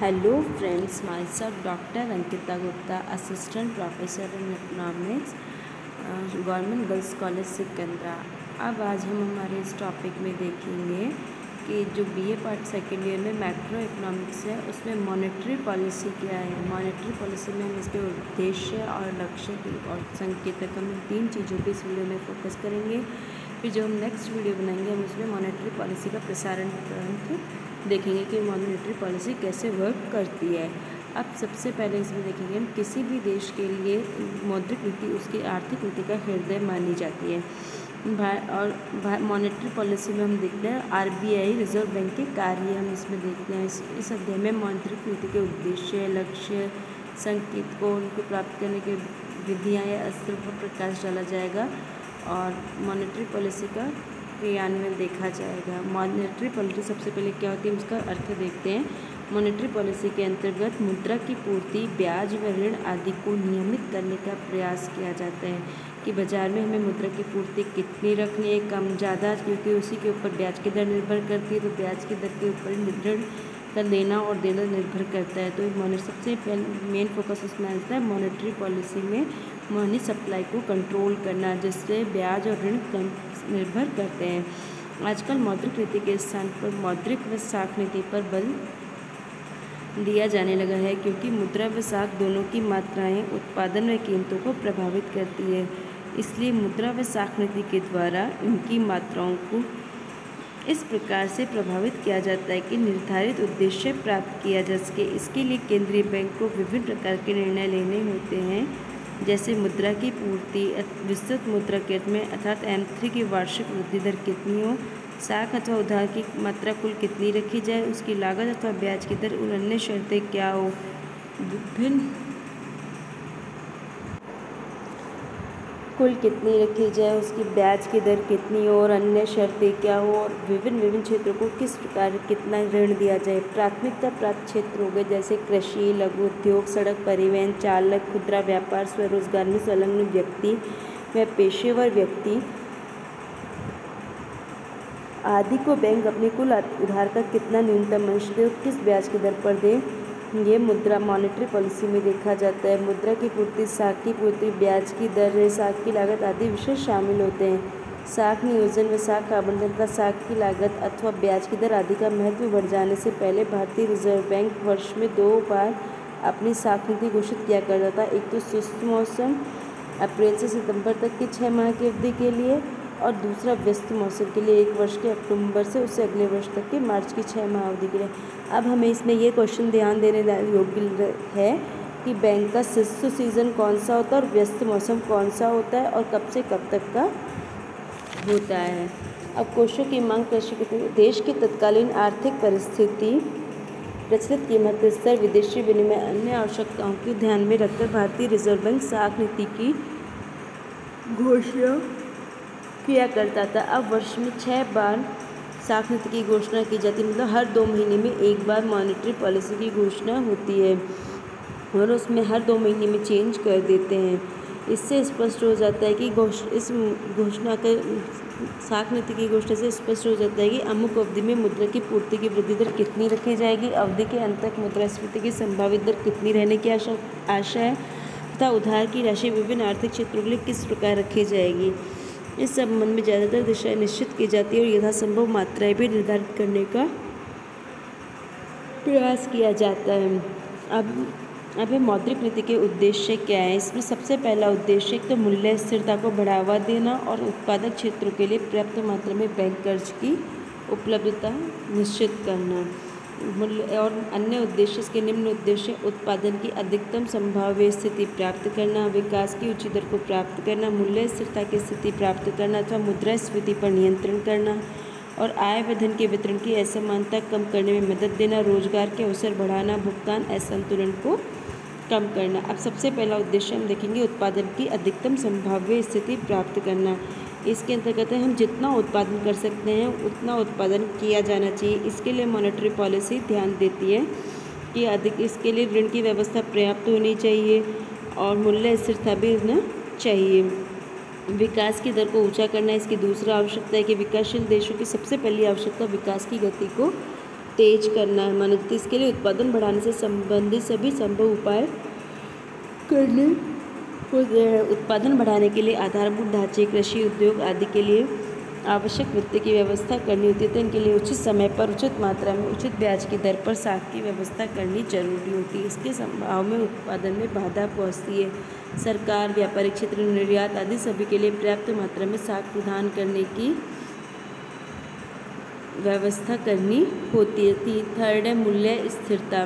Hello friends, myself Dr. Ankita Gupta, Assistant Professor in Economics, government girls college Sikandra. अब आज हम हमारे इस टॉपिक में देखेंगे कि जो बीए पार्ट सेकेंड ईयर में मैक्रो इकोनॉमिक्स है उसमें मॉनेटरी पॉलिसी क्या है। मॉनेटरी पॉलिसी में हम इसके उद्देश्य और लक्ष्य और संकेतक हम तीन चीज़ों पर इस वीडियो में फोकस करेंगे। फिर जो हम नेक्स्ट वीडियो बनाएंगे हम उसमें मॉनेटरी पॉलिसी का प्रसारण देखेंगे कि मॉनेटरी पॉलिसी कैसे वर्क करती है। अब सबसे पहले इसमें देखेंगे हम किसी भी देश के लिए मौद्रिक नीति उसकी आर्थिक नीति का हृदय मानी जाती है। और मॉनेटरी पॉलिसी में हम देखते हैं आरबीआई रिजर्व बैंक के कार्य हम इसमें देखते हैं। इस अध्याय में मौद्रिक नीति के उद्देश्य, लक्ष्य, संकेत को उनको प्राप्त करने के विधियाँ या अस्त्र पर प्रकाश डाला जाएगा और मॉनेटरी पॉलिसी का क्रियान्वयन देखा जाएगा। मॉनेटरी पॉलिसी सबसे पहले क्या होती है उसका अर्थ देखते हैं। मॉनेटरी पॉलिसी के अंतर्गत मुद्रा की पूर्ति, ब्याज व ऋण आदि को नियमित करने का प्रयास किया जाता है कि बाजार में हमें मुद्रा की पूर्ति कितनी रखनी है, कम ज़्यादा, क्योंकि उसी के ऊपर ब्याज की दर निर्भर करती है। तो ब्याज की दर के ऊपर ऋण का लेना और देना निर्भर करता है। तो सबसे पहले मेन फोकस इसमें आता है मॉनेटरी पॉलिसी में मनी सप्लाई को कंट्रोल करना, जिससे ब्याज और ऋण कम निर्भर करते हैं। आजकल मौद्रिक नीति के स्थान पर मौद्रिक व साख नीति पर बल दिया जाने लगा है, क्योंकि मुद्रा व साख दोनों की मात्राएं उत्पादन व कीमतों को प्रभावित करती है। इसलिए मुद्रा व साख नीति के द्वारा इनकी मात्राओं को इस प्रकार से प्रभावित किया जाता है कि निर्धारित उद्देश्य प्राप्त किया जा सके। इसके लिए केंद्रीय बैंक को विभिन्न प्रकार के निर्णय लेने होते हैं, जैसे मुद्रा की पूर्ति, विस्तृत मुद्रा के अर्थ में अर्थात M3 की वार्षिक वृद्धि दर कितनी हो, साख अथवा उधार की मात्रा कुल कितनी रखी जाए, उसकी लागत अथवा ब्याज की दर और अन्य शर्तें क्या हो, विभिन्न कुल कितनी रखी जाए, उसकी ब्याज की दर कितनी हो और अन्य शर्तें क्या हो, और विभिन्न क्षेत्रों को किस प्रकार कितना ऋण दिया जाए। प्राथमिकता प्राप्त क्षेत्र हो गए जैसे कृषि, लघु उद्योग, सड़क परिवहन, चालक, खुदरा व्यापार, स्वरोजगार में संलग्न व्यक्ति व पेशेवर व्यक्ति आदि को बैंक अपने कुल उधार का कितना न्यूनतम अंश दे और किस ब्याज की दर पर दे, ये मुद्रा मॉनेटरी पॉलिसी में देखा जाता है। मुद्रा की पूर्ति, साख की पूर्ति, ब्याज की दर, साख की लागत आदि विषय शामिल होते हैं। साख नियोजन व साख आवंटन का साख की लागत अथवा ब्याज की दर आदि का महत्व बढ़ जाने से पहले भारतीय रिजर्व बैंक वर्ष में 2 बार अपनी साख नीति घोषित किया करता था। एक तो शुष्क मौसम अप्रैल से सितंबर तक की 6 माह की अवधि के लिए, और दूसरा व्यस्त मौसम के लिए 1 वर्ष के अक्टूबर से उससे अगले वर्ष तक के मार्च की 6 माह अवधि के लिए। अब हमें इसमें ये क्वेश्चन ध्यान देने योग्य है कि बैंक का शुष्क सीज़न कौन सा होता है और व्यस्त मौसम कौन सा होता है और कब से कब तक का होता है। अब कोषों की मांग, देश की तत्कालीन आर्थिक परिस्थिति, प्रचलित कीमत स्तर, विदेशी विनिमय, अन्य आवश्यकताओं को ध्यान में रखकर भारतीय रिजर्व बैंक साख नीति की घोषणा किया करता था। अब वर्ष में 6 बार साख नीति की घोषणा की जाती है, मतलब हर 2 महीने में 1 बार मॉनेटरी पॉलिसी की घोषणा होती है और उसमें हर 2 महीने में चेंज कर देते हैं। इससे स्पष्ट हो जाता है कि इस घोषणा के साख नीति की घोषणा से स्पष्ट हो जाता है कि अमुक अवधि में मुद्रा की पूर्ति की वृद्धि दर कितनी रखी जाएगी, अवधि के अंत तक मुद्रास्फीति की संभावित दर कितनी रहने की आशा है तथा उधार की राशि विभिन्न आर्थिक क्षेत्रों के लिए किस प्रकार रखी जाएगी। इस संबंध में ज़्यादातर दिशाएं निश्चित की जाती है और यथासंभव मात्राएं भी निर्धारित करने का प्रयास किया जाता है। अब मौद्रिक नीति के उद्देश्य क्या है। इसमें सबसे पहला उद्देश्य एक तो मूल्य स्थिरता को बढ़ावा देना और उत्पादक क्षेत्रों के लिए पर्याप्त मात्रा में बैंक कर्ज की उपलब्धता निश्चित करना। और अन्य उद्देश्य, इसके निम्न उद्देश्य: उत्पादन की अधिकतम संभाव्य स्थिति प्राप्त करना, विकास की उच्च दर को प्राप्त करना, मूल्य स्थिरता की स्थिति प्राप्त करना अथवा मुद्रास्फीति पर नियंत्रण करना और आय व धन के वितरण की असमानता कम करने में मदद देना, रोजगार के अवसर बढ़ाना, भुगतान असंतुलन को कम करना। अब सबसे पहला उद्देश्य हम देखेंगे उत्पादन की अधिकतम संभाव्य स्थिति प्राप्त करना। इसके अंतर्गत हम जितना उत्पादन कर सकते हैं उतना उत्पादन किया जाना चाहिए। इसके लिए मॉनेटरी पॉलिसी ध्यान देती है कि इसके लिए ऋण की व्यवस्था पर्याप्त होनी चाहिए और मूल्य स्थिरता भी होना चाहिए। विकास की दर को ऊंचा करना इसकी दूसरा आवश्यकता है कि विकासशील देशों की सबसे पहली आवश्यकता विकास की गति को तेज करना है माना जाता है। इसके लिए उत्पादन बढ़ाने से संबंधित सभी संभव उपाय करने होते हैं। उत्पादन बढ़ाने के लिए आधारभूत ढांचे, कृषि उद्योग आदि के लिए आवश्यक वित्त की व्यवस्था करनी होती है। तो इनके लिए उचित समय पर, उचित मात्रा में, उचित ब्याज की दर पर साख की व्यवस्था करनी जरूरी होती है। इसके संभाव में उत्पादन में बाधा पहुंचती है। सरकार, व्यापारिक क्षेत्र, निर्यात आदि सभी के लिए पर्याप्त मात्रा में साख प्रदान करने की व्यवस्था करनी होती है। थर्ड है मूल्य स्थिरता।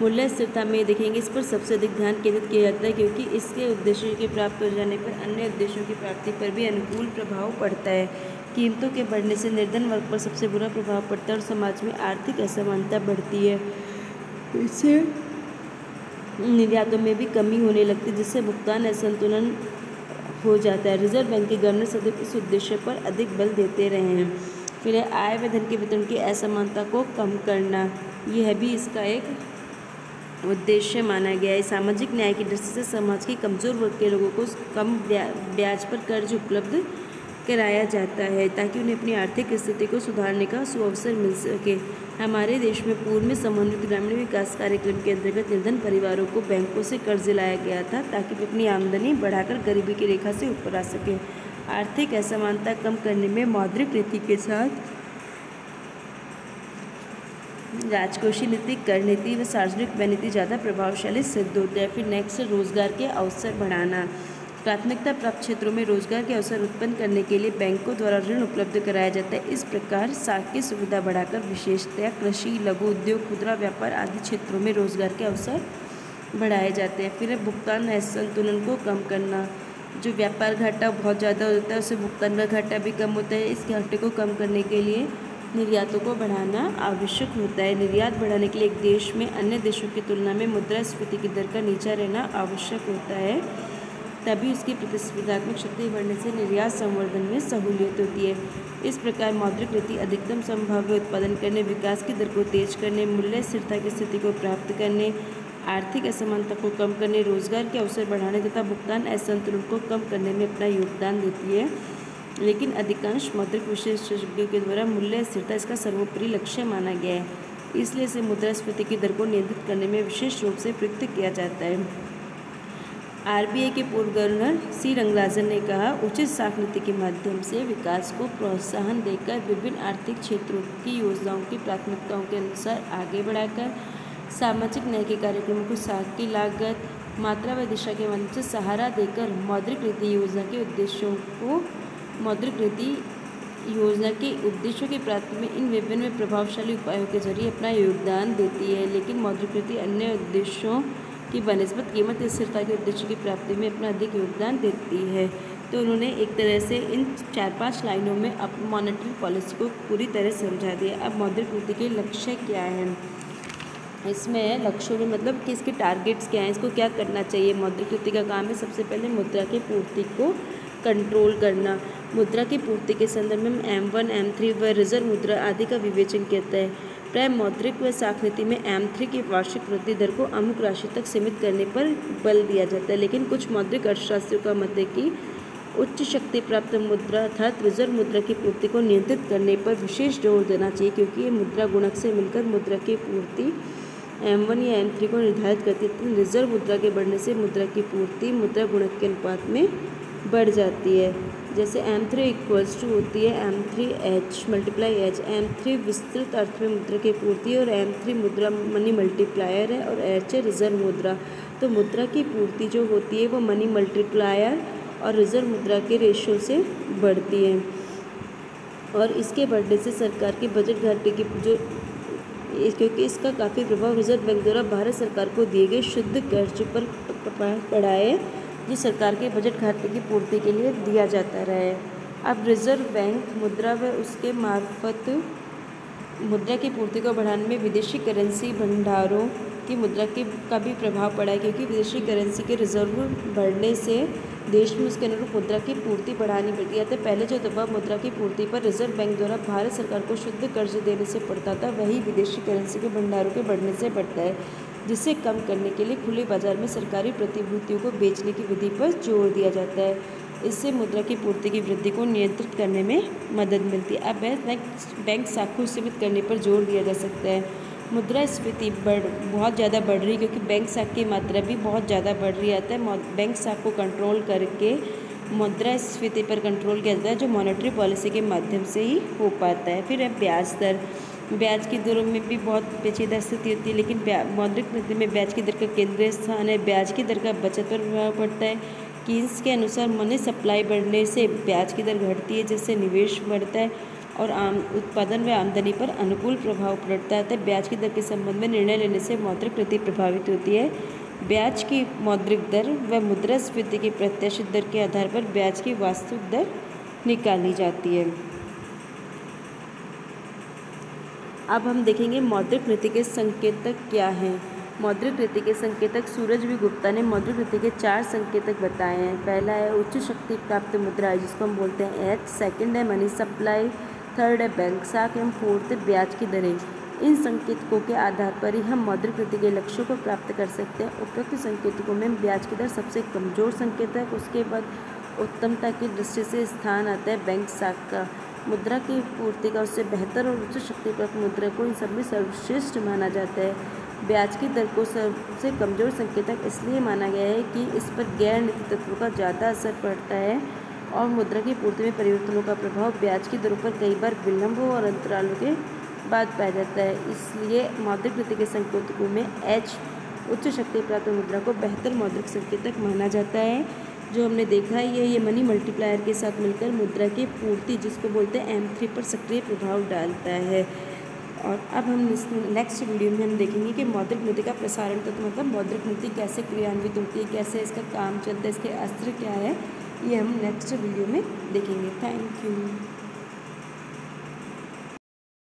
मूल्य स्थिरता में देखेंगे इस पर सबसे अधिक ध्यान केंद्रित किया जाता है, क्योंकि इसके उद्देश्यों के प्राप्त हो जाने पर अन्य उद्देश्यों की प्राप्ति पर भी अनुकूल प्रभाव पड़ता है। कीमतों के बढ़ने से निर्धन वर्ग पर सबसे बुरा प्रभाव पड़ता है और समाज में आर्थिक असमानता बढ़ती है। इससे निर्यातों में भी कमी होने लगती है, जिससे भुगतान असंतुलन हो जाता है। रिजर्व बैंक के गवर्नर सदैव इस उद्देश्य पर अधिक बल देते रहे हैं। फिर है आय व धन के वितरण की असमानता को कम करना, यह भी इसका एक उद्देश्य माना गया है। सामाजिक न्याय की दृष्टि से समाज के कमजोर वर्ग के लोगों को कम ब्याज पर कर्ज उपलब्ध कराया जाता है, ताकि उन्हें अपनी आर्थिक स्थिति को सुधारने का सुअवसर मिल सके। हमारे देश में पूर्व में समन्वित ग्रामीण विकास कार्यक्रम के अंतर्गत निर्धन परिवारों को बैंकों से कर्ज दिलाया गया था, ताकि वे अपनी आमदनी बढ़ाकर गरीबी की रेखा से ऊपर आ सके। आर्थिक असमानता कम करने में मौद्रिक नीति के साथ राजकोषीय नीति, कर नीति व सार्वजनिक व्यय नीति ज़्यादा प्रभावशाली सिद्ध होते हैं। फिर नेक्स्ट, रोजगार के अवसर बढ़ाना। प्राथमिकता प्राप्त क्षेत्रों में रोजगार के अवसर उत्पन्न करने के लिए बैंकों द्वारा ऋण उपलब्ध कराया जाता है। इस प्रकार साख की सुविधा बढ़ाकर विशेषतया कृषि, लघु उद्योग, खुदरा व्यापार आदि क्षेत्रों में रोजगार के अवसर बढ़ाए जाते हैं। फिर भुगतान असंतुलन को कम करना। जो व्यापार घाटा बहुत ज़्यादा होता है, उससे भुगतान का घाटा भी कम होता है। इस घाटे को कम करने के लिए निर्यातों को बढ़ाना आवश्यक होता है। निर्यात बढ़ाने के लिए एक देश में अन्य देशों की तुलना में मुद्रास्फीति की दर का नीचा रहना आवश्यक होता है, तभी उसकी प्रतिस्पर्धात्मक शक्ति बढ़ने से निर्यात संवर्धन में सहूलियत होती है। इस प्रकार मौद्रिक नीति अधिकतम संभाव्य उत्पादन करने, विकास की दर को तेज करने, मूल्य स्थिरता की स्थिति को प्राप्त करने, आर्थिक असमानता को कम करने, रोजगार के अवसर बढ़ाने तथा भुगतान असंतुलन को कम करने में अपना योगदान देती है। लेकिन अधिकांश मौद्रिक विशेषज्ञों के द्वारा मूल्य स्थिरता इसका सर्वोपरि लक्ष्य माना गया है, इसलिए इसे मुद्रास्फीति की दर को नियंत्रित करने में विशेष रूप से प्रयुक्त किया जाता है। आरबीआई के पूर्व गवर्नर सी रंगराजन ने कहा, उचित साख नीति के माध्यम से विकास को प्रोत्साहन देकर विभिन्न आर्थिक क्षेत्रों की योजनाओं की प्राथमिकताओं के अनुसार आगे बढ़ाकर सामाजिक न्याय के कार्यक्रमों को साख की लागत, मात्रा व दिशा के माध्यम से सहारा देकर मौद्रिक नीति योजना के उद्देश्यों की प्राप्ति में इन विभिन्न प्रभावशाली उपायों के जरिए अपना योगदान देती है। लेकिन मौद्रिक नीति अन्य उद्देश्यों की बनिस्बत कीमत स्थिरता के उद्देश्य की प्राप्ति में अपना अधिक योगदान देती है। तो उन्होंने एक तरह से इन 4-5 लाइनों में अपनी मॉनेटरी पॉलिसी को पूरी तरह समझा दिया। अब मौद्रिक नीति के लक्ष्य क्या हैं? इसमें लक्ष्यों में मतलब कि इसके टारगेट्स क्या हैं, इसको क्या करना चाहिए। मौद्रिक नीति का काम है सबसे पहले मुद्रा की पूर्ति को कंट्रोल करना। मुद्रा की पूर्ति के संदर्भ में M1, M3 व रिजर्व मुद्रा आदि का विवेचन किया है। प्राय मौद्रिक व साख नीति में M3 की वार्षिक वृद्धि दर को अमुक राशि तक सीमित करने पर बल दिया जाता है, लेकिन कुछ मौद्रिक अर्थशास्त्रियों का मत है कि उच्च शक्ति प्राप्त मुद्रा अर्थात रिजर्व मुद्रा की पूर्ति को नियंत्रित करने पर विशेष जोर देना चाहिए, क्योंकि ये मुद्रा गुणक से मिलकर मुद्रा की पूर्ति M1 या M3 को निर्धारित करती है। रिजर्व मुद्रा के बढ़ने से मुद्रा की पूर्ति मुद्रा गुणक के अनुपात में बढ़ जाती है। जैसे M3 इक्वल्स टू होती है M3H मल्टीप्लाई H। M3 विस्तृत अर्थ में मुद्रा की पूर्ति और M3 मुद्रा मनी मल्टीप्लायर है और H है रिजर्व मुद्रा। तो मुद्रा की पूर्ति जो होती है वो मनी मल्टीप्लायर और रिजर्व मुद्रा के रेशियो से बढ़ती है, और इसके बढ़ने से सरकार के बजट घाटे की जो क्योंकि इसका काफ़ी प्रभाव रिजर्व बैंक द्वारा भारत सरकार को दिए गए शुद्ध कर्ज पर पड़ा है, जो सरकार के बजट घाटे की पूर्ति के लिए दिया जाता रहा है। अब रिजर्व बैंक मुद्रा व उसके मार्फत मुद्रा की पूर्ति को बढ़ाने में विदेशी करेंसी भंडारों की मुद्रा का भी प्रभाव पड़ा है, क्योंकि विदेशी करेंसी के रिजर्व बढ़ने से देश में उसके अनुरूप मुद्रा की पूर्ति बढ़ानी पड़ती है। तो पहले जो दबाव मुद्रा की पूर्ति पर रिजर्व बैंक द्वारा भारत सरकार को शुद्ध कर्ज देने से पड़ता था, वही विदेशी करेंसी के भंडारों के बढ़ने से बढ़ता है, जिसे कम करने के लिए खुले बाजार में सरकारी प्रतिभूतियों को बेचने की विधि पर जोर दिया जाता है। इससे मुद्रा की पूर्ति की वृद्धि को नियंत्रित करने में मदद मिलती है। अब बैंक साख को सीमित करने पर जोर दिया जा सकता है। मुद्रास्फीति बहुत ज़्यादा बढ़ रही है क्योंकि बैंक साख की मात्रा भी बहुत ज़्यादा बढ़ रही है। बैंक साख को कंट्रोल करके मुद्रास्फीति पर कंट्रोल किया जाता है, जो मॉनेटरी पॉलिसी के माध्यम से ही हो पाता है। फिर है ब्याज दर। ब्याज की दरों में भी बहुत पेचीदा स्थिति होती है, लेकिन मौद्रिक नीति में ब्याज की दर का केंद्रीय स्थान है। ब्याज की दर का बचत पर प्रभाव पड़ता है। कीन्स के अनुसार मनी सप्लाई बढ़ने से ब्याज की दर घटती है, जिससे निवेश बढ़ता है और उत्पादन व आमदनी पर अनुकूल प्रभाव पड़ता है। ब्याज की दर के संबंध में निर्णय लेने से मौद्रिक नीति प्रभावित होती है। ब्याज की मौद्रिक दर व मुद्रास्फीति की प्रत्याशित दर के आधार पर ब्याज की वास्तविक दर निकाली जाती है। अब हम देखेंगे मौद्रिक नीति के संकेतक क्या हैं। मौद्रिक नीति के संकेतक सूरज वी गुप्ता ने मौद्रिक नीति के 4 संकेतक बताए हैं। पहला है उच्च शक्ति प्राप्त मुद्रा, जिसको हम बोलते हैं H। सेकंड है मनी सप्लाई। थर्ड है बैंक साख एवं फोर्थ है ब्याज की दरें। इन संकेतकों के आधार पर ही हम मौद्रिक नीति के लक्ष्यों को प्राप्त कर सकते हैं। उपरोक्त संकेतकों में ब्याज की दर सबसे कमजोर संकेतक, उसके बाद उत्तमता की दृष्टि से स्थान आता है बैंक साख का। मुद्रा की पूर्ति का उससे बेहतर और उच्च शक्ति प्राप्त मुद्रा को इन सब में सर्वश्रेष्ठ माना जाता है। ब्याज की दर को सबसे कमजोर संकेतक इसलिए माना गया है कि इस पर गैर नीति तत्वों का ज़्यादा असर पड़ता है और मुद्रा की पूर्ति में परिवर्तनों का प्रभाव ब्याज की दरों पर कई बार विलंब और अंतरालों के बाद पाया जाता है। इसलिए मौद्रिक नीति के संकेतकों में H उच्च शक्ति प्राप्त मुद्रा को बेहतर मौद्रिक संकेतक माना जाता है। जो हमने देखा है ये मनी मल्टीप्लायर के साथ मिलकर मुद्रा की पूर्ति, जिसको बोलते हैं M3 पर सक्रिय प्रभाव डालता है। और अब हम नेक्स्ट वीडियो में हम देखेंगे कि मौद्रिक नीति का प्रसारण तत्व मतलब मौद्रिक नीति कैसे क्रियान्वित होती है, कैसे इसका काम चलता है, इसके अस्त्र क्या है, ये हम नेक्स्ट वीडियो में देखेंगे। Thank you.